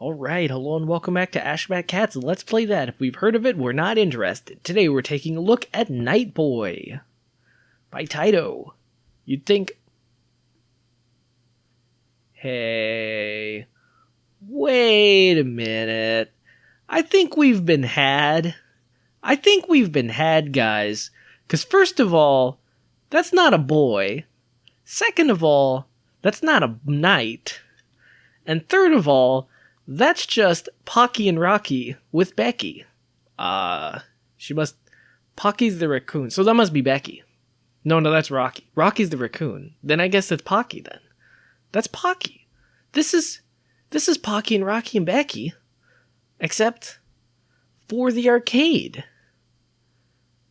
Alright, hello and welcome back to Ashgabat Cats. Let's play that. If we've heard of it, we're not interested. Today we're taking a look at Night Boy by Taito. You'd think... Hey... Wait a minute. I think we've been had. Guys. Because first of all, that's not a boy. Second of all, that's not a knight. And third of all, that's just Pocky and Rocky with Becky. Pocky's the raccoon, so that must be Becky. No, that's Rocky. Rocky's the raccoon. Then I guess it's Pocky then. That's Pocky. This is Pocky and Rocky and Becky. Except for the arcade.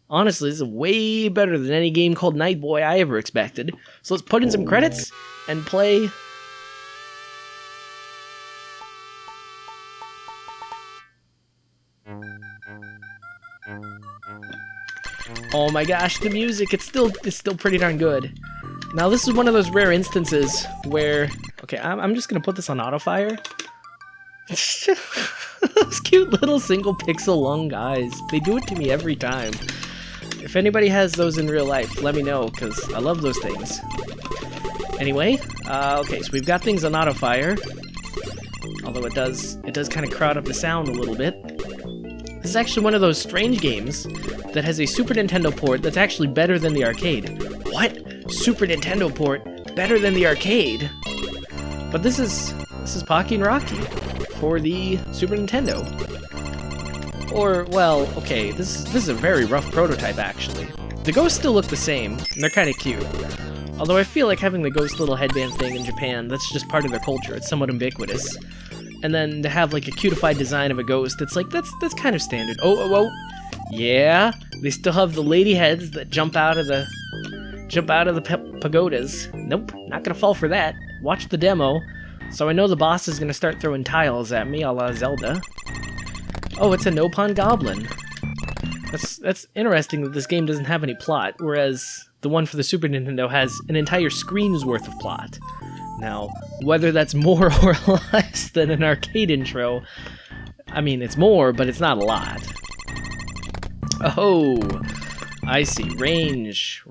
Honestly, this is way better than any game called Night Boy I ever expected. So let's put in some credits and play... Oh my gosh, the music, it's still pretty darn good. Now this is one of those rare instances where... Okay, I'm just gonna put this on autofire. Those cute little single pixel lung guys. They do it to me every time. If anybody has those in real life, let me know, because I love those things. Anyway, okay, so we've got things on autofire. Although it does kind of crowd up the sound a little bit. This is actually one of those strange games that has a Super Nintendo port that's actually better than the arcade. What? Super Nintendo port better than the arcade? But this is Pocky and Rocky for the Super Nintendo. Or, well, okay, this is a very rough prototype actually. The ghosts still look the same, and they're kind of cute. Although I feel like having the ghost little headband thing in Japan, that's just part of their culture, it's somewhat ubiquitous. And then to have like a cutified design of a ghost, it's like, that's kind of standard. Oh, yeah, they still have the lady heads that jump out of the pagodas. Nope, not gonna fall for that. Watch the demo. So I know the boss is gonna start throwing tiles at me, a la Zelda. Oh, it's a no-pun goblin. That's interesting that this game doesn't have any plot, whereas the one for the Super Nintendo has an entire screen's worth of plot. Now, whether that's more or less than an arcade intro, I mean, it's more, but it's not a lot. Oh, I see. Range.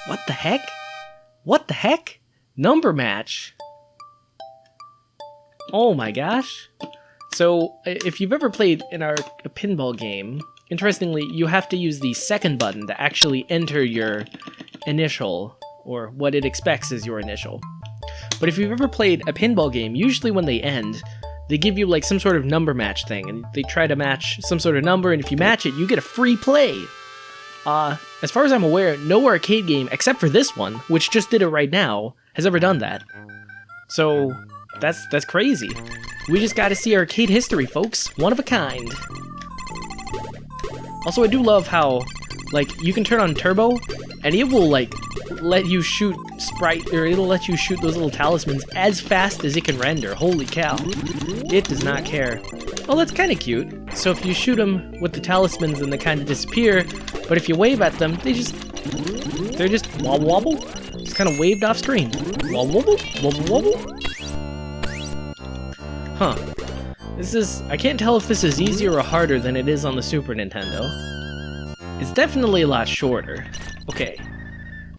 What the heck? Number match? Oh my gosh. So, if you've ever played a pinball game, interestingly, you have to use the second button to actually enter your initial, or what it expects is your initial. But if you've ever played a pinball game, usually when they end, they give you like some sort of number match thing, and they try to match some sort of number, and if you match it, you get a free play. As far as I'm aware, no arcade game, except for this one, which just did it right now, has ever done that. So, that's crazy. We just gotta see arcade history, folks. One of a kind. Also, I do love how, like, you can turn on turbo, and it will, like, let you shoot it'll let you shoot those little talismans as fast as it can render. Holy cow. It does not care. Oh, that's kind of cute. So if you shoot them with the talismans, then they kind of disappear, but if you wave at them, they're just wobble wobble. Just kind of waved off screen. Wobble wobble, wobble wobble. Huh. I can't tell if this is easier or harder than it is on the Super Nintendo. It's definitely a lot shorter. Okay.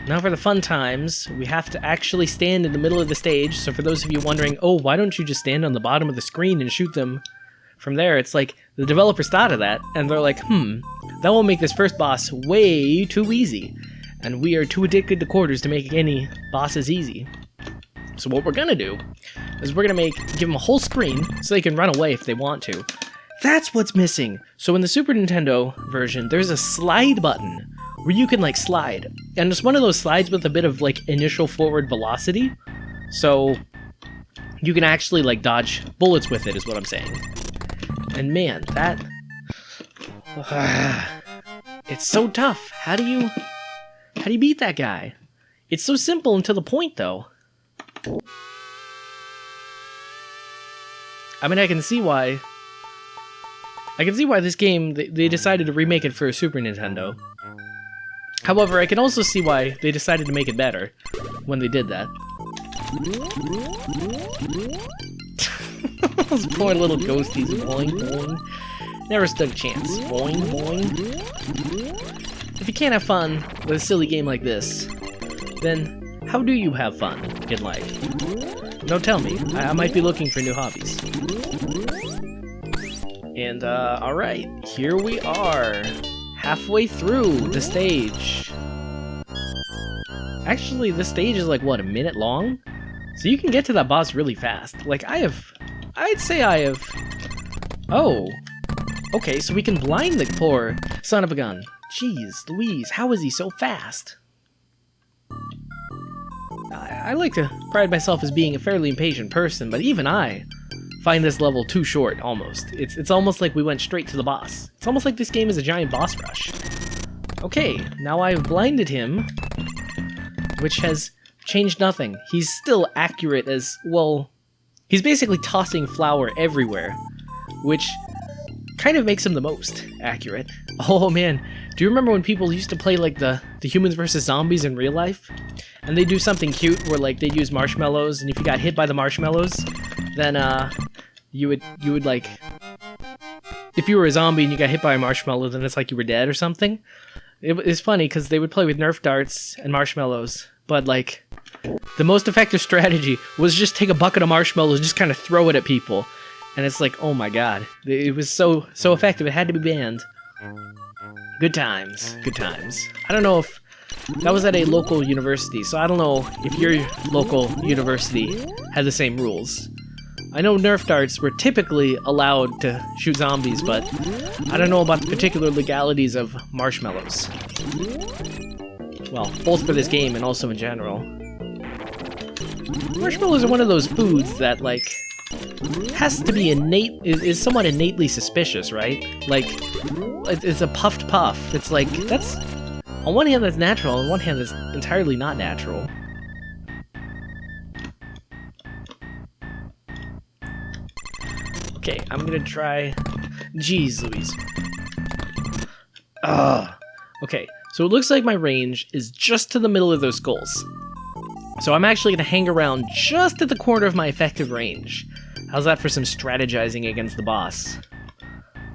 Now for the fun times, we have to actually stand in the middle of the stage, so for those of you wondering, oh, why don't you just stand on the bottom of the screen and shoot them from there? It's like, the developers thought of that, and they're like, that will make this first boss way too easy, and we are too addicted to quarters to make any bosses easy. So what we're gonna do is we're gonna give them a whole screen so they can run away if they want to. That's what's missing! So in the Super Nintendo version, there's a slide button where you can like slide. And it's one of those slides with a bit of like initial forward velocity. So you can actually like dodge bullets with it is what I'm saying. And man, that... it's so tough. How do you beat that guy? It's so simple and to the point though. I mean, I can see why this game, they decided to remake it for a Super Nintendo. However, I can also see why they decided to make it better when they did that. Those poor little ghosties. Boing, boing. Never stood a chance. Boing, boing. If you can't have fun with a silly game like this, then how do you have fun in life? No, tell me. I might be looking for new hobbies. And, alright. Here we are. Halfway through the stage. Actually, this stage is like, what, a minute long? So you can get to that boss really fast. Like, I'd say I have... Oh. Okay, so we can blind the poor son of a gun. Jeez Louise, how is he so fast? I like to pride myself as being a fairly impatient person, but even I find this level too short, almost. It's almost like we went straight to the boss. It's almost like this game is a giant boss rush. Okay, now I've blinded him, which has changed nothing. He's still accurate as, well, he's basically tossing flour everywhere, which kind of makes him the most accurate. Oh man, do you remember when people used to play like the humans versus zombies in real life? And they do something cute where like they use marshmallows, and if you got hit by the marshmallows, then you would like, if you were a zombie and you got hit by a marshmallow, then it's like you were dead or something. It's funny because they would play with Nerf darts and marshmallows, but like the most effective strategy was just take a bucket of marshmallows and just kind of throw it at people. And it's like, oh my god, it was so effective, it had to be banned. Good times, good times. I don't know if that was at a local university, so I don't know if your local university had the same rules. I know Nerf darts were typically allowed to shoot zombies, but I don't know about the particular legalities of marshmallows. Well, both for this game and also in general. Marshmallows are one of those foods that, like, has to be is somewhat innately suspicious, right? Like, it's a puffed puff. It's like, that's, on one hand that's natural, on one hand that's entirely not natural. Okay, I'm gonna try, jeez Louise. Okay, so it looks like my range is just to the middle of those skulls. So I'm actually gonna hang around just at the corner of my effective range. How's that for some strategizing against the boss?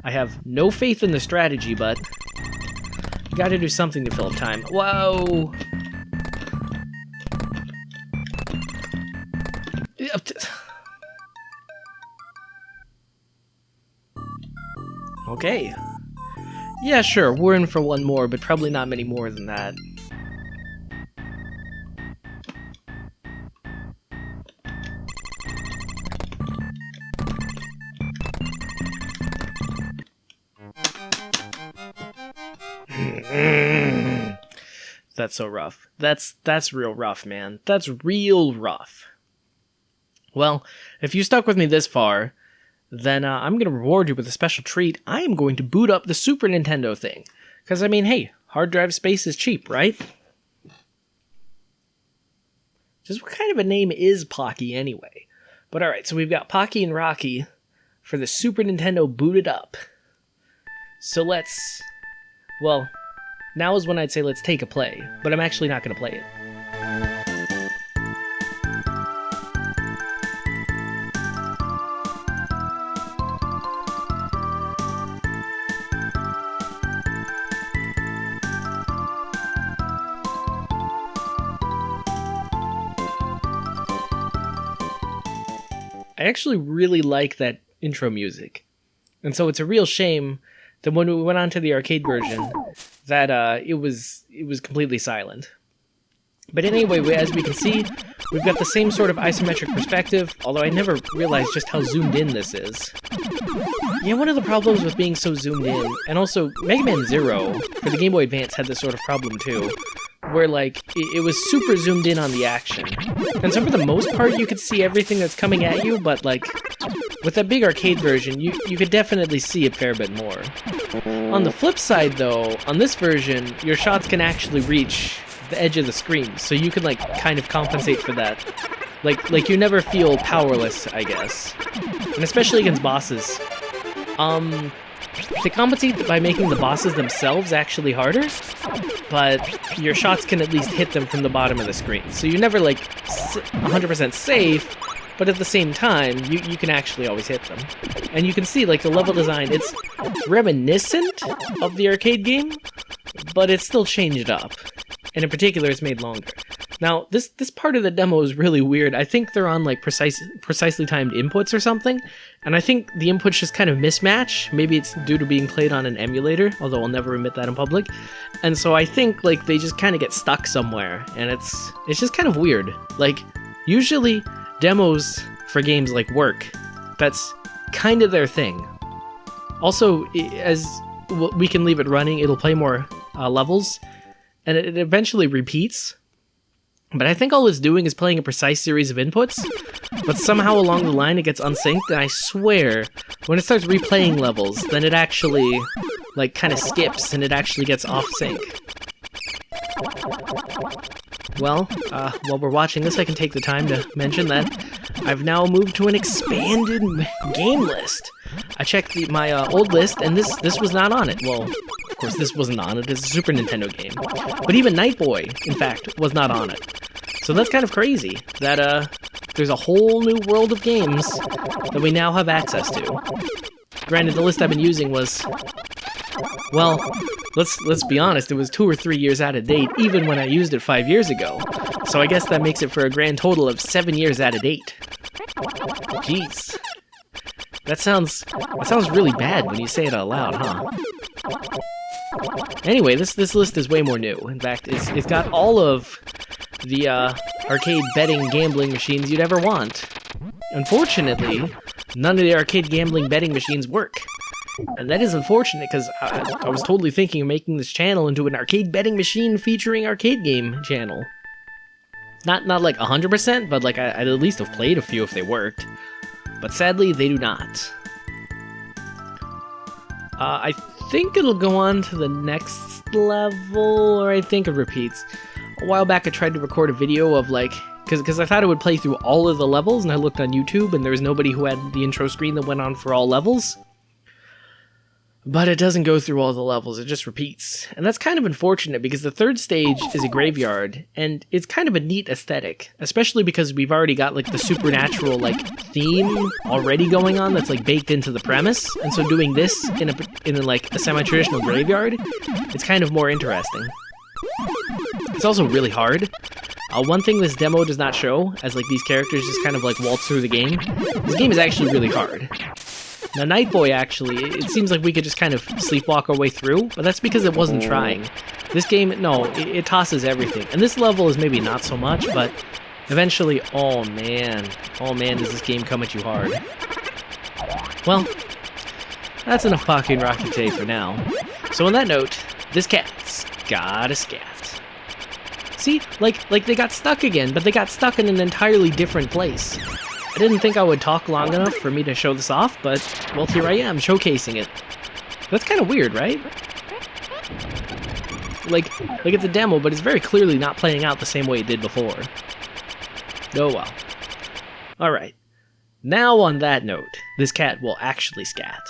I have no faith in the strategy, but gotta do something to fill up time. Whoa! Okay. Yeah, sure, we're in for one more, but probably not many more than that. That's so rough. That's real rough, man. That's real rough. Well, if you stuck with me this far, then I'm going to reward you with a special treat. I am going to boot up the Super Nintendo thing. Because, I mean, hey, hard drive space is cheap, right? Just what kind of a name is Pocky anyway? But alright, so we've got Pocky and Rocky for the Super Nintendo booted up. So let's... Well, now is when I'd say let's take a play, but I'm actually not going to play it. I actually really like that intro music, and so it's a real shame that when we went on to the arcade version, that it was completely silent. But anyway, as we can see, we've got the same sort of isometric perspective, although I never realized just how zoomed in this is. Yeah, one of the problems with being so zoomed in, and also Mega Man Zero for the Game Boy Advance had this sort of problem too, where like it was super zoomed in on the action. And so for the most part you could see everything that's coming at you, but like with that big arcade version you could definitely see a fair bit more. On the flip side though, on this version your shots can actually reach the edge of the screen, so you can like kind of compensate for that. Like you never feel powerless, I guess. And especially against bosses. They compensate by making the bosses themselves actually harder. but your shots can at least hit them from the bottom of the screen. So you're never like 100% safe, but at the same time, you can actually always hit them. And you can see like the level design, it's reminiscent of the arcade game, but it's still changed up. And in particular, it's made longer. Now, this part of the demo is really weird. I think they're on like precisely timed inputs or something, and I think the inputs just kind of mismatch. Maybe it's due to being played on an emulator, although I'll never admit that in public. And so I think like they just kind of get stuck somewhere, and it's just kind of weird. Like, usually demos for games like work. That's kind of their thing. Also, as we can leave it running, it'll play more levels, and it eventually repeats. But I think all it's doing is playing a precise series of inputs, but somehow along the line it gets unsynced, and I swear, when it starts replaying levels, then it actually, like, kind of skips, and it actually gets off sync. Well, while we're watching this, I can take the time to mention that I've now moved to an expanded game list. I checked my old list, and this was not on it. Well, of course, this wasn't on it. It's a Super Nintendo game. But even Night Boy, in fact, was not on it. So that's kind of crazy that there's a whole new world of games that we now have access to. Granted, the list I've been using was, well, let's be honest, it was 2 or 3 years out of date, even when I used it 5 years ago. So I guess that makes it for a grand total of 7 years out of date. Jeez. That sounds really bad when you say it out loud, huh? Anyway, this list is way more new. In fact, it's got all of the arcade betting gambling machines you'd ever want. Unfortunately, none of the arcade gambling betting machines work. And that is unfortunate, because I was totally thinking of making this channel into an arcade betting machine featuring arcade game channel. Not like 100%, but like I'd at least have played a few if they worked. But sadly, they do not. I think it'll go on to the next level, or I think it repeats. A while back I tried to record a video of like, because I thought it would play through all of the levels, and I looked on YouTube and there was nobody who had the intro screen that went on for all levels. But it doesn't go through all the levels, it just repeats. And that's kind of unfortunate, because the third stage is a graveyard, and it's kind of a neat aesthetic, especially because we've already got like the supernatural like theme already going on that's like baked into the premise, and so doing this in like a semi-traditional graveyard, it's kind of more interesting. It's also really hard. One thing this demo does not show, as like these characters just kind of like waltz through the game, this game is actually really hard. Now, Night Boy, actually, it seems like we could just kind of sleepwalk our way through, but that's because it wasn't trying. This game, no, it tosses everything. And this level is maybe not so much, but eventually, oh man, does this game come at you hard. Well, that's enough Pocky and Rocky Tay for now. So on that note, this cat's got a scat. See, like they got stuck again, but they got stuck in an entirely different place. I didn't think I would talk long enough for me to show this off, but, well, here I am, showcasing it. That's kind of weird, right? Like it's a demo, but it's very clearly not playing out the same way it did before. Oh well. Alright. Now on that note, this cat will actually scat.